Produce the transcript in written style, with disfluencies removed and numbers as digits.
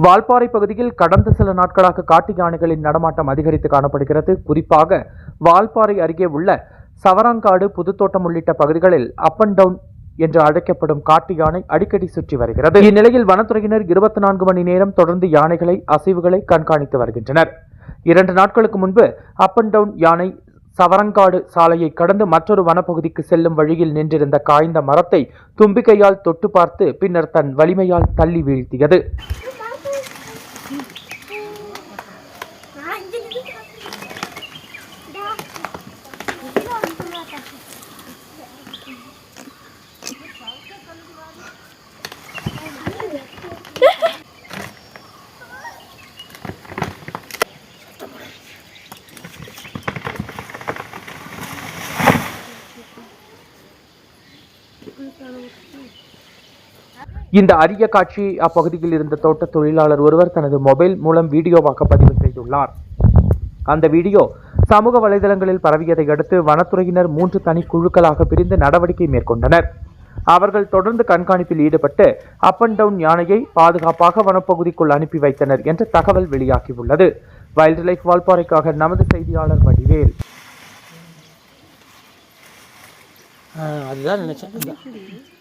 வால்பாறை பகுதியில் கடந்த சில நாட்களாக காட்டு யானைகளின் நடமாட்டம் அதிகரித்து காணப்படுகிறது. குறிப்பாக வால்பாறை அருகே உள்ள சவராங்காடு, புதுத்தோட்டம் உள்ளிட்ட பகுதிகளில் அப் அண்ட் டவுன் என்று அழைக்கப்படும் காட்டு யானை அடிக்கடி சுற்றி வருகிறது. இந்நிலையில் வனத்துறையினர் 24 மணி நேரம் தொடர்ந்து யானைகளை அசைவுகளை கண்காணித்து வருகின்றனர். 2 நாட்களுக்கு முன்பு அப் அண்ட் டவுன் யானை சவரங்காடு சாலையை கடந்து மற்றொரு வனப்பகுதிக்கு செல்லும் வழியில் நின்றிருந்த காய்ந்த மரத்தை தும்பிக்கையால் தொட்டு பார்த்து பின்னர் தன் வலிமையால் தள்ளி வீழ்த்தியது. இந்த அரிய காட்சியை அப்பகுதியில் இருந்த தோட்ட தொழிலாளர் ஒருவர் தனது மொபைல் மூலம் வீடியோவாக பதிவு செய்துள்ளார். அந்த வீடியோ சமூக வலைதளங்களில் பரவியதை அடுத்து வனத்துறையினர் 3 தனி குழுக்களாக பிரிந்து நடவடிக்கை மேற்கொண்டனர். அவர்கள் தொடர்ந்து கண்காணிப்பில் ஈடுபட்டு அப் அண்ட் டவுன் யானையை பாதுகாப்பாக வனப்பகுதிக்குள் அனுப்பி வைத்தனர் என்ற தகவல் வெளியாகியுள்ளது. வைல்ட் லைஃப் வால்பாறைக்காக நமது செய்தியாளர் வடிவேல். அதுதான் நினைச்சேன்.